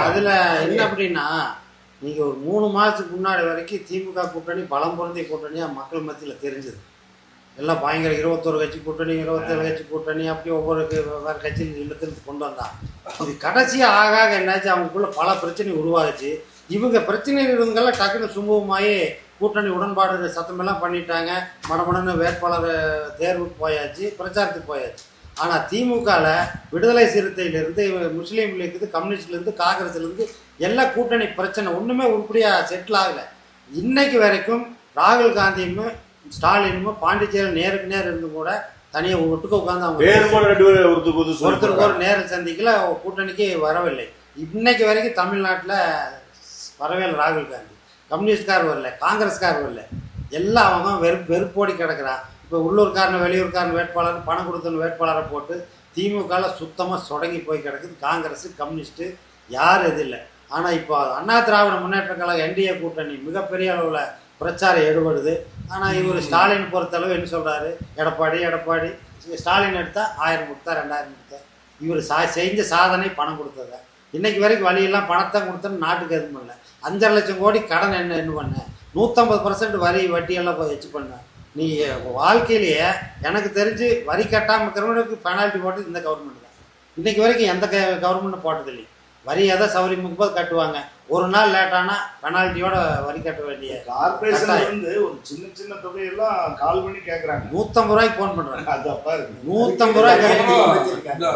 அதில் என்ன அப்படின்னா நீங்கள் ஒரு 3 மாதத்துக்கு முன்னாடி வரைக்கும் திமுக கூட்டணி பலம் பொருந்திய கூட்டணியாக மக்கள் மத்தியில் தெரிஞ்சுது. எல்லாம் பயங்கர 21 கட்சி கூட்டணி, 27 கட்சி கூட்டணி, அப்படி ஒவ்வொரு வேறு கட்சியில் இழுத்துட்டு கொண்டு வந்தான். இது கடைசியாக ஆக என்னாச்சு, அவங்களுக்குள்ள பல பிரச்சனை உருவாகுச்சு. இவங்க பிரச்சனை இருந்தவங்கெல்லாம் டக்குன்னு சுமூகமாகி கூட்டணி உடன்பாடு சத்தமெல்லாம் பண்ணிட்டாங்க. மடமடன்னு வேட்பாளர் தேர்வுக்கு போயாச்சு, பிரச்சாரத்துக்கு போயாச்சு. ஆனால் திமுகவில் விடுதலை சிறுத்தையிலேருந்து முஸ்லீம் லீக்கு, கம்யூனிஸ்ட்லேருந்து, காங்கிரஸ்லேருந்து எல்லா கூட்டணி பிரச்சனை ஒன்றுமே உருப்படியாக செட்டில் ஆகலை. இன்னைக்கு வரைக்கும் ராகுல் காந்தியும் ஸ்டாலினும் பாண்டிச்சேரியில் நேருக்கு நேர் இருந்து கூட தனியாக ஒட்டுக்க உட்காந்து அவங்க ஒருத்தருக்கு ஒரு நேரம் சந்திக்கல, கூட்டணிக்கு வரவில்லை. இன்னைக்கு வரைக்கும் தமிழ்நாட்டில் வரவே இல்லை. ராகுல் காந்தி கம்யூனிஸ்ட்கார் வரல, காங்கிரஸ்கார் வரல, எல்லாம் அவங்க வெறுப்போடி கிடக்கிறான். இப்போ உள்ளூர்காரன் வெளியூர்காரன் வேட்பாளர் பணம் கொடுத்த வேட்பாளரை போட்டு திமுகவில் சுத்தமாக சொடங்கி போய் கிடக்குது. காங்கிரஸ் கம்யூனிஸ்ட்டு யாரும் இது இல்லை. ஆனால் இப்போ அண்ணா திராவிட முன்னேற்ற கழகம் என்டிஏ கூட்டணி மிகப்பெரிய அளவில் பிரச்சாரம் ஈடுபடுது. ஆனால் இவர் ஸ்டாலின் பொறுத்தளவு என்ன சொல்கிறாரு, எடப்பாடி ஸ்டாலின் எடுத்தால் 1000 கொடுத்தா 2000 கொடுத்தா. இவர் செஞ்ச சாதனை பணம் கொடுத்தத. இன்றைக்கி வரைக்கும் வழியெல்லாம் பணத்தை கொடுத்தோன்னு நாட்டுக்கு எதுவும் பண்ணல. 5.5 லட்சம் கோடி கடன் என்ன பண்ண, 150% வரி வட்டியெல்லாம் போய் வச்சு பண்ண. நீ வாழ்க்கையிலேயே எனக்கு தெரிஞ்சு வரி கட்டாமல் இருக்கிறவங்களுக்கு பெனால்ட்டி போட்டு இந்த கவர்மெண்ட் தான். இன்றைக்கி வரைக்கும் எந்த கவர்மெண்ட்டும் போட்டதில்லை. வரி எதை சௌரி 30 கட்டுவாங்க, ஒரு நாள் லேட்டானா பெனால்ட்டியோட வரி கட்ட வேண்டிய. கார்பரேஷன் வந்து ஒரு சின்ன தொகையெல்லாம் கால் பண்ணி கேட்குறாங்க. 150 ரூபாய்க்கு ஃபோன் பண்ணுறாங்க. 150 ரூபாய்க்கு